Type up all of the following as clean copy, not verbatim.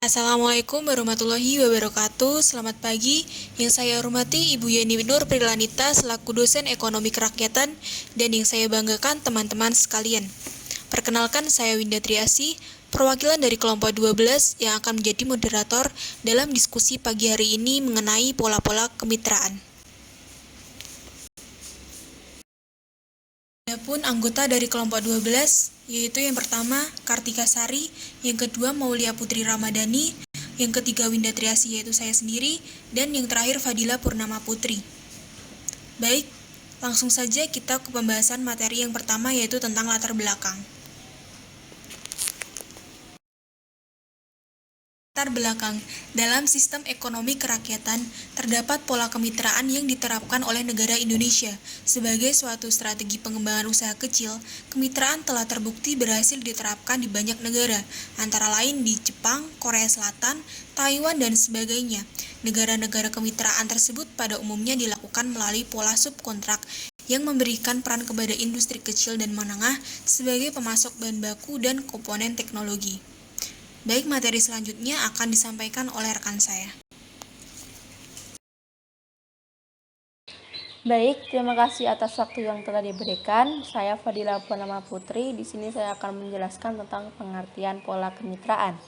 Assalamualaikum warahmatullahi wabarakatuh. Selamat pagi. Yang saya hormati Ibu Yeni Nur Prilanita selaku dosen Ekonomi Kerakyatan dan yang saya banggakan teman-teman sekalian. Perkenalkan, saya Winda Triasi, perwakilan dari kelompok 12 yang akan menjadi moderator dalam diskusi pagi hari ini mengenai pola-pola kemitraan. Adapun anggota dari kelompok 12 yaitu yang pertama Kartika Sari, yang kedua Maulia Putri Ramadhani, yang ketiga Winda Triasi yaitu saya sendiri, dan yang terakhir Fadila Purnama Putri. Baik, langsung saja kita ke pembahasan materi yang pertama yaitu tentang latar belakang. Latar belakang, dalam sistem ekonomi kerakyatan, terdapat pola kemitraan yang diterapkan oleh negara Indonesia. Sebagai suatu strategi pengembangan usaha kecil, kemitraan telah terbukti berhasil diterapkan di banyak negara, antara lain di Jepang, Korea Selatan, Taiwan, dan sebagainya. Negara-negara kemitraan tersebut pada umumnya dilakukan melalui pola subkontrak yang memberikan peran kepada industri kecil dan menengah sebagai pemasok bahan baku dan komponen teknologi. Baik, materi selanjutnya akan disampaikan oleh rekan saya. Baik, terima kasih atas waktu yang telah diberikan. Saya Fadila Purnama Putri. Di sini saya akan menjelaskan tentang pengertian pola kemitraan.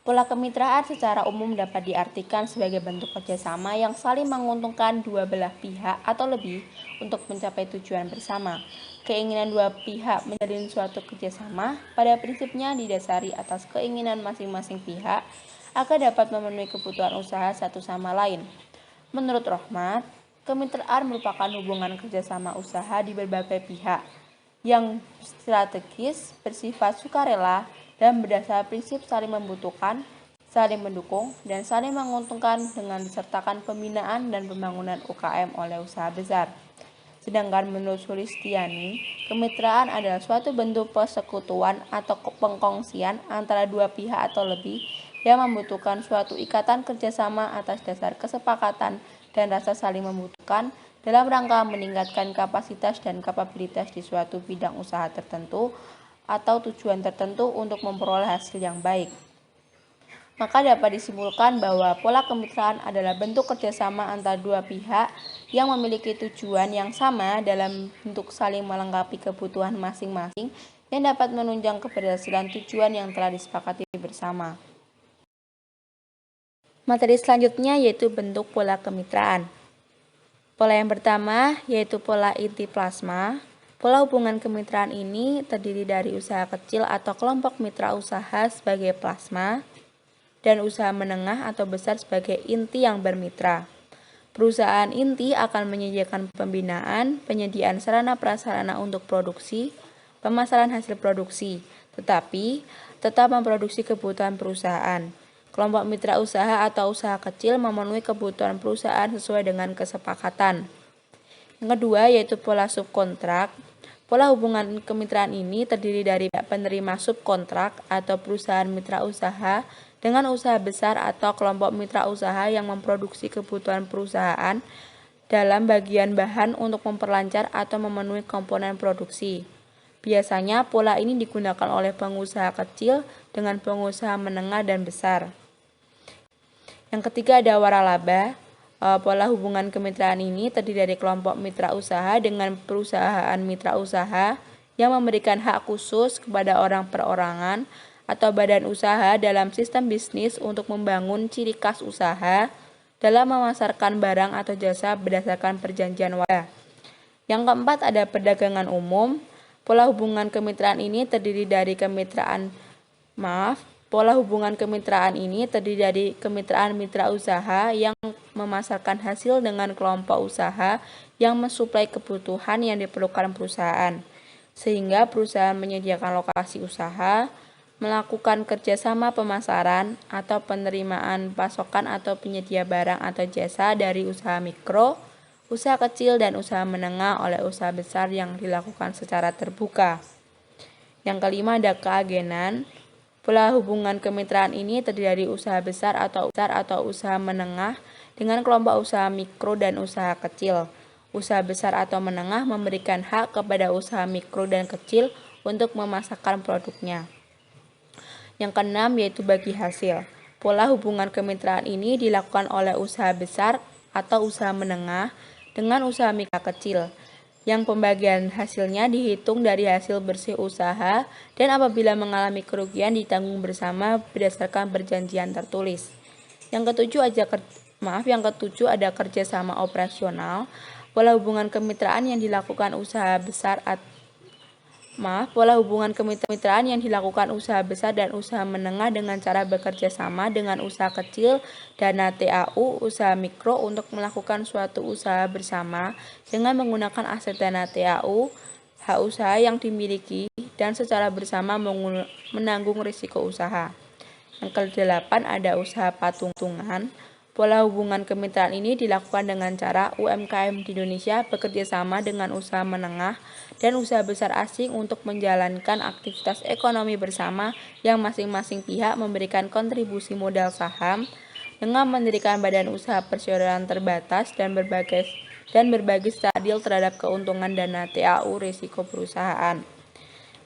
Pola kemitraan secara umum dapat diartikan sebagai bentuk kerjasama yang saling menguntungkan dua belah pihak atau lebih untuk mencapai tujuan bersama. Keinginan dua pihak menjalin suatu kerjasama pada prinsipnya didasari atas keinginan masing-masing pihak agar dapat memenuhi kebutuhan usaha satu sama lain. Menurut Rohmat, kemitraan merupakan hubungan kerjasama usaha di berbagai pihak yang strategis, bersifat sukarela, dan berdasar prinsip saling membutuhkan, saling mendukung, dan saling menguntungkan dengan disertakan pembinaan dan pembangunan UKM oleh usaha besar. Sedangkan menurut Sulistiani, kemitraan adalah suatu bentuk persekutuan atau pengkongsian antara dua pihak atau lebih yang membutuhkan suatu ikatan kerjasama atas dasar kesepakatan dan rasa saling membutuhkan dalam rangka meningkatkan kapasitas dan kapabilitas di suatu bidang usaha tertentu atau tujuan tertentu untuk memperoleh hasil yang baik. Maka dapat disimpulkan bahwa pola kemitraan adalah bentuk kerjasama antara dua pihak yang memiliki tujuan yang sama dalam bentuk saling melengkapi kebutuhan masing-masing yang dapat menunjang keberhasilan tujuan yang telah disepakati bersama. Materi selanjutnya yaitu bentuk pola kemitraan. Pola yang pertama yaitu pola inti plasma. Pola hubungan kemitraan ini terdiri dari usaha kecil atau kelompok mitra usaha sebagai plasma dan usaha menengah atau besar sebagai inti yang bermitra. Perusahaan inti akan menyediakan pembinaan, penyediaan sarana prasarana untuk produksi, pemasaran hasil produksi, tetapi tetap memproduksi kebutuhan perusahaan. Kelompok mitra usaha atau usaha kecil memenuhi kebutuhan perusahaan sesuai dengan kesepakatan. Yang kedua yaitu pola subkontrak. Pola hubungan kemitraan ini terdiri dari penerima subkontrak atau perusahaan mitra usaha dengan usaha besar atau kelompok mitra usaha yang memproduksi kebutuhan perusahaan dalam bagian bahan untuk memperlancar atau memenuhi komponen produksi. Biasanya pola ini digunakan oleh pengusaha kecil dengan pengusaha menengah dan besar. Yang ketiga ada waralaba. Pola hubungan kemitraan ini terdiri dari kelompok mitra usaha dengan perusahaan mitra usaha yang memberikan hak khusus kepada orang perorangan atau badan usaha dalam sistem bisnis untuk membangun ciri khas usaha dalam memasarkan barang atau jasa berdasarkan perjanjian wadah. Yang keempat ada perdagangan umum. Pola hubungan kemitraan ini terdiri dari Pola hubungan kemitraan ini terdiri dari kemitraan mitra usaha yang memasarkan hasil dengan kelompok usaha yang mensuplai kebutuhan yang diperlukan perusahaan, sehingga perusahaan menyediakan lokasi usaha, melakukan kerjasama pemasaran atau penerimaan pasokan atau penyedia barang atau jasa dari usaha mikro, usaha kecil dan usaha menengah oleh usaha besar yang dilakukan secara terbuka. Yang kelima ada keagenan. Pola hubungan kemitraan ini terdiri dari usaha besar atau usaha menengah dengan kelompok usaha mikro dan usaha kecil. Usaha besar atau menengah memberikan hak kepada usaha mikro dan kecil untuk memasarkan produknya. Yang keenam yaitu bagi hasil. Pola hubungan kemitraan ini dilakukan oleh usaha besar atau usaha menengah dengan usaha mikro kecil, yang pembagian hasilnya dihitung dari hasil bersih usaha dan apabila mengalami kerugian ditanggung bersama berdasarkan perjanjian tertulis. Yang ketujuh ada kerjasama operasional. Pola hubungan kemitraan yang dilakukan usaha besar dan usaha menengah dengan cara bekerja sama dengan usaha kecil, dana TAU, usaha mikro untuk melakukan suatu usaha bersama dengan menggunakan aset dana TAU, hak usaha yang dimiliki, dan secara bersama menanggung risiko usaha. Yang ke-8 ada usaha patungan. Pola hubungan kemitraan ini dilakukan dengan cara UMKM di Indonesia bekerja sama dengan usaha menengah dan usaha besar asing untuk menjalankan aktivitas ekonomi bersama yang masing-masing pihak memberikan kontribusi modal saham dengan mendirikan badan usaha perseroan terbatas dan berbagi secara adil terhadap keuntungan dana TAU risiko perusahaan.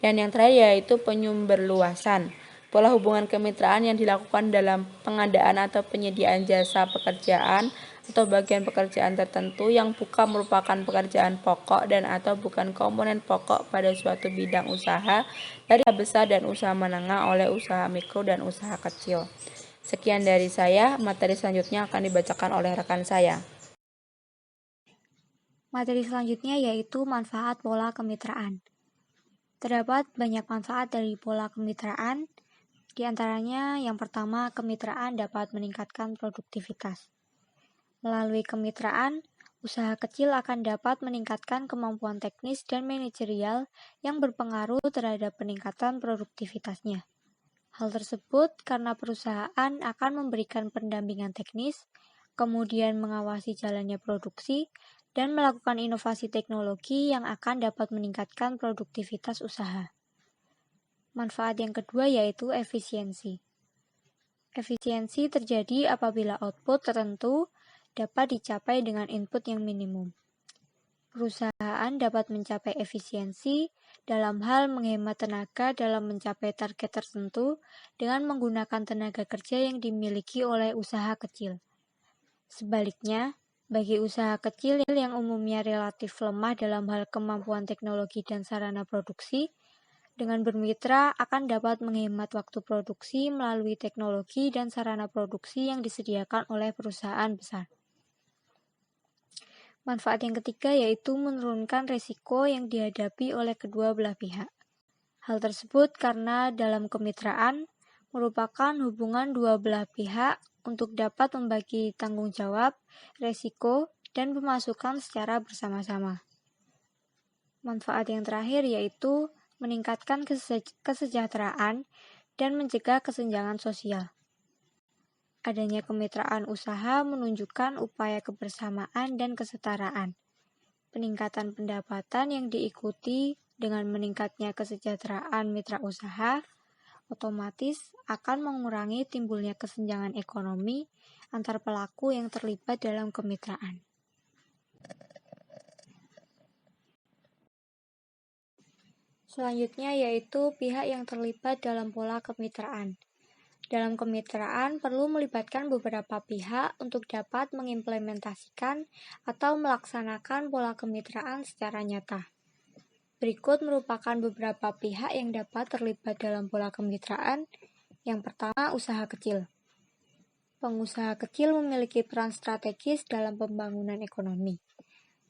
Dan yang terakhir yaitu penyumberluasan. Pola hubungan kemitraan yang dilakukan dalam pengadaan atau penyediaan jasa pekerjaan atau bagian pekerjaan tertentu yang bukan merupakan pekerjaan pokok dan atau bukan komponen pokok pada suatu bidang usaha dari usaha besar dan usaha menengah oleh usaha mikro dan usaha kecil. Sekian dari saya, materi selanjutnya akan dibacakan oleh rekan saya. Materi selanjutnya yaitu manfaat pola kemitraan. Terdapat banyak manfaat dari pola kemitraan. Di antaranya, yang pertama, kemitraan dapat meningkatkan produktivitas. Melalui kemitraan, usaha kecil akan dapat meningkatkan kemampuan teknis dan manajerial yang berpengaruh terhadap peningkatan produktivitasnya. Hal tersebut karena perusahaan akan memberikan pendampingan teknis, kemudian mengawasi jalannya produksi, dan melakukan inovasi teknologi yang akan dapat meningkatkan produktivitas usaha. Manfaat yang kedua yaitu efisiensi. Efisiensi terjadi apabila output tertentu dapat dicapai dengan input yang minimum. Perusahaan dapat mencapai efisiensi dalam hal menghemat tenaga dalam mencapai target tertentu dengan menggunakan tenaga kerja yang dimiliki oleh usaha kecil. Sebaliknya, bagi usaha kecil yang umumnya relatif lemah dalam hal kemampuan teknologi dan sarana produksi, dengan bermitra akan dapat menghemat waktu produksi melalui teknologi dan sarana produksi yang disediakan oleh perusahaan besar. Manfaat yang ketiga yaitu menurunkan risiko yang dihadapi oleh kedua belah pihak. Hal tersebut karena dalam kemitraan merupakan hubungan dua belah pihak untuk dapat membagi tanggung jawab, risiko, dan pemasukan secara bersama-sama. Manfaat yang terakhir yaitu meningkatkan kesejahteraan dan mencegah kesenjangan sosial. Adanya kemitraan usaha menunjukkan upaya kebersamaan dan kesetaraan. Peningkatan pendapatan yang diikuti dengan meningkatnya kesejahteraan mitra usaha otomatis akan mengurangi timbulnya kesenjangan ekonomi antar pelaku yang terlibat dalam kemitraan. Selanjutnya yaitu pihak yang terlibat dalam pola kemitraan. Dalam kemitraan perlu melibatkan beberapa pihak untuk dapat mengimplementasikan atau melaksanakan pola kemitraan secara nyata. Berikut merupakan beberapa pihak yang dapat terlibat dalam pola kemitraan. Yang pertama, usaha kecil. Pengusaha kecil memiliki peran strategis dalam pembangunan ekonomi.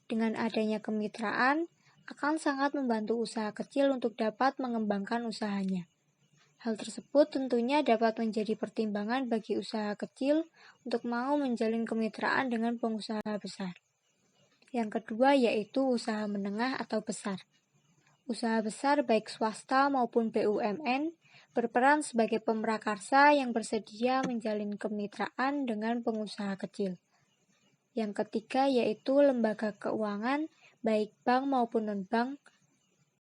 Dengan adanya kemitraan, akan sangat membantu usaha kecil untuk dapat mengembangkan usahanya. Hal tersebut tentunya dapat menjadi pertimbangan bagi usaha kecil untuk mau menjalin kemitraan dengan pengusaha besar. Yang kedua yaitu usaha menengah atau besar. Usaha besar baik swasta maupun BUMN berperan sebagai pemrakarsa yang bersedia menjalin kemitraan dengan pengusaha kecil. Yang ketiga yaitu lembaga keuangan baik bank maupun non-bank.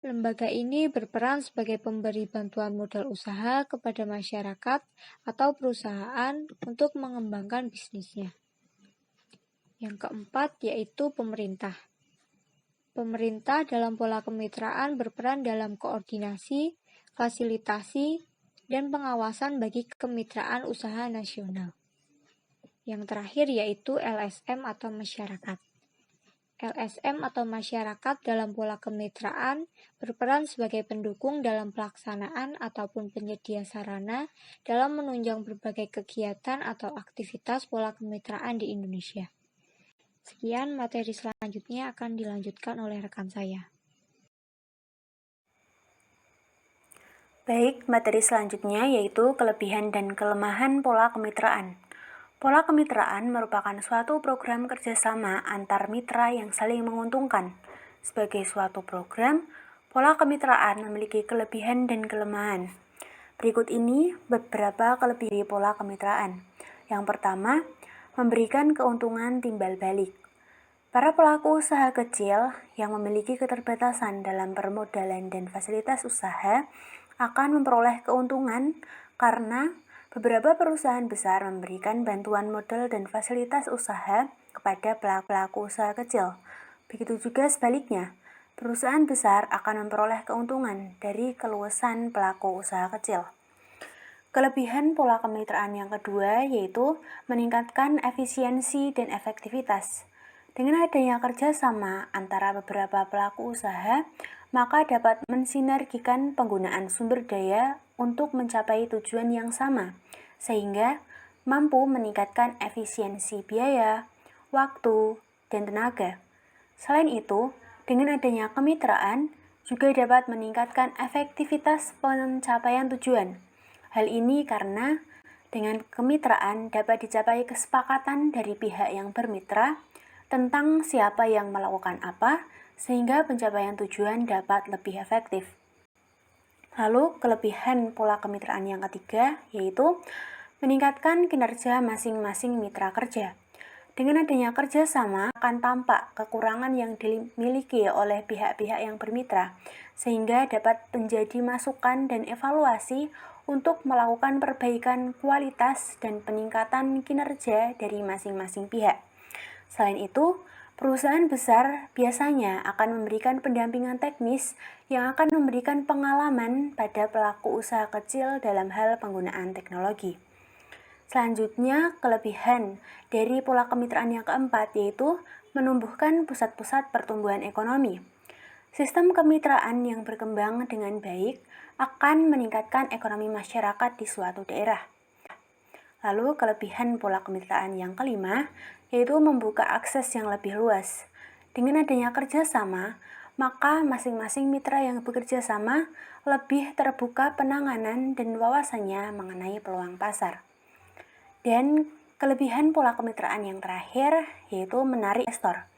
Lembaga ini berperan sebagai pemberi bantuan modal usaha kepada masyarakat atau perusahaan untuk mengembangkan bisnisnya. Yang keempat yaitu pemerintah. Pemerintah dalam pola kemitraan berperan dalam koordinasi, fasilitasi, dan pengawasan bagi kemitraan usaha nasional. Yang terakhir yaitu LSM atau masyarakat. LSM atau masyarakat dalam pola kemitraan berperan sebagai pendukung dalam pelaksanaan ataupun penyedia sarana dalam menunjang berbagai kegiatan atau aktivitas pola kemitraan di Indonesia. Sekian, materi selanjutnya akan dilanjutkan oleh rekan saya. Baik, materi selanjutnya yaitu kelebihan dan kelemahan pola kemitraan. Pola kemitraan merupakan suatu program kerjasama antar mitra yang saling menguntungkan. Sebagai suatu program, pola kemitraan memiliki kelebihan dan kelemahan. Berikut ini beberapa kelebihan pola kemitraan. Yang pertama, memberikan keuntungan timbal balik. Para pelaku usaha kecil yang memiliki keterbatasan dalam permodalan dan fasilitas usaha akan memperoleh keuntungan karena beberapa perusahaan besar memberikan bantuan modal dan fasilitas usaha kepada pelaku usaha kecil. Begitu juga sebaliknya, perusahaan besar akan memperoleh keuntungan dari keluasan pelaku usaha kecil. Kelebihan pola kemitraan yang kedua yaitu meningkatkan efisiensi dan efektivitas. Dengan adanya kerjasama antara beberapa pelaku usaha, maka dapat mensinergikan penggunaan sumber daya untuk mencapai tujuan yang sama, sehingga mampu meningkatkan efisiensi biaya, waktu, dan tenaga. Selain itu, dengan adanya kemitraan, juga dapat meningkatkan efektivitas pencapaian tujuan. Hal ini karena dengan kemitraan dapat dicapai kesepakatan dari pihak yang bermitra tentang siapa yang melakukan apa, sehingga pencapaian tujuan dapat lebih efektif. Lalu, kelebihan pola kemitraan yang ketiga yaitu meningkatkan kinerja masing-masing mitra kerja. Dengan adanya kerjasama akan tampak kekurangan yang dimiliki oleh pihak-pihak yang bermitra, sehingga dapat menjadi masukan dan evaluasi untuk melakukan perbaikan kualitas dan peningkatan kinerja dari masing-masing pihak. Selain itu, perusahaan besar biasanya akan memberikan pendampingan teknis yang akan memberikan pengalaman pada pelaku usaha kecil dalam hal penggunaan teknologi. Selanjutnya, kelebihan dari pola kemitraan yang keempat yaitu menumbuhkan pusat-pusat pertumbuhan ekonomi. Sistem kemitraan yang berkembang dengan baik akan meningkatkan ekonomi masyarakat di suatu daerah. Lalu, kelebihan pola kemitraan yang kelima yaitu membuka akses yang lebih luas. Dengan adanya kerjasama, maka masing-masing mitra yang bekerja sama lebih terbuka penanganan dan wawasannya mengenai peluang pasar. Dan kelebihan pola kemitraan yang terakhir yaitu menarik investor.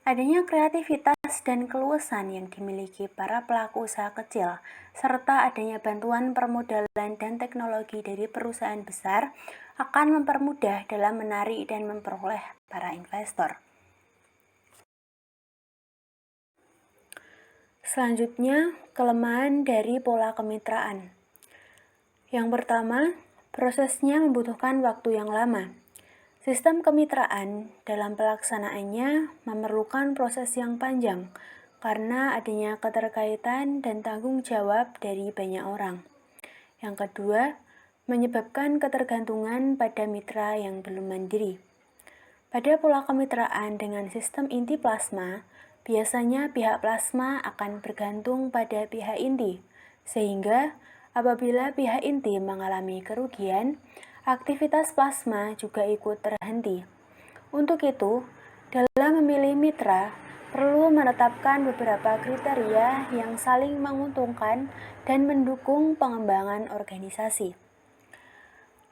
Adanya kreativitas dan keluasan yang dimiliki para pelaku usaha kecil, serta adanya bantuan permodalan dan teknologi dari perusahaan besar akan mempermudah dalam menarik dan memperoleh para investor. Selanjutnya, kelemahan dari pola kemitraan. Yang pertama, prosesnya membutuhkan waktu yang lama. Sistem kemitraan dalam pelaksanaannya memerlukan proses yang panjang karena adanya keterkaitan dan tanggung jawab dari banyak orang. Yang kedua, menyebabkan ketergantungan pada mitra yang belum mandiri. Pada pola kemitraan dengan sistem inti plasma, biasanya pihak plasma akan bergantung pada pihak inti, sehingga apabila pihak inti mengalami kerugian, aktivitas plasma juga ikut terhenti. Untuk itu, dalam memilih mitra, perlu menetapkan beberapa kriteria yang saling menguntungkan dan mendukung pengembangan organisasi.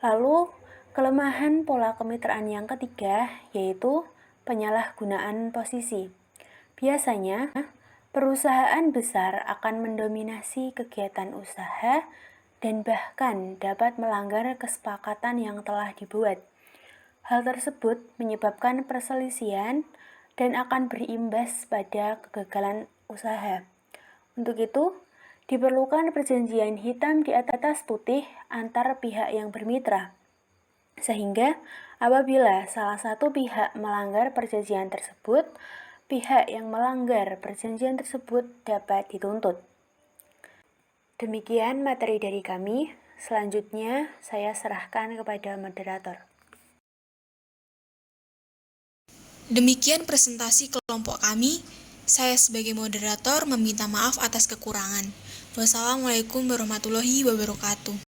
Lalu, kelemahan pola kemitraan yang ketiga yaitu penyalahgunaan posisi. Biasanya, perusahaan besar akan mendominasi kegiatan usaha dan bahkan dapat melanggar kesepakatan yang telah dibuat. Hal tersebut menyebabkan perselisihan dan akan berimbas pada kegagalan usaha. Untuk itu, diperlukan perjanjian hitam di atas putih antar pihak yang bermitra, sehingga apabila salah satu pihak melanggar perjanjian tersebut, pihak yang melanggar perjanjian tersebut dapat dituntut. Demikian materi dari kami. Selanjutnya, saya serahkan kepada moderator. Demikian presentasi kelompok kami. Saya sebagai moderator meminta maaf atas kekurangan. Wassalamualaikum warahmatullahi wabarakatuh.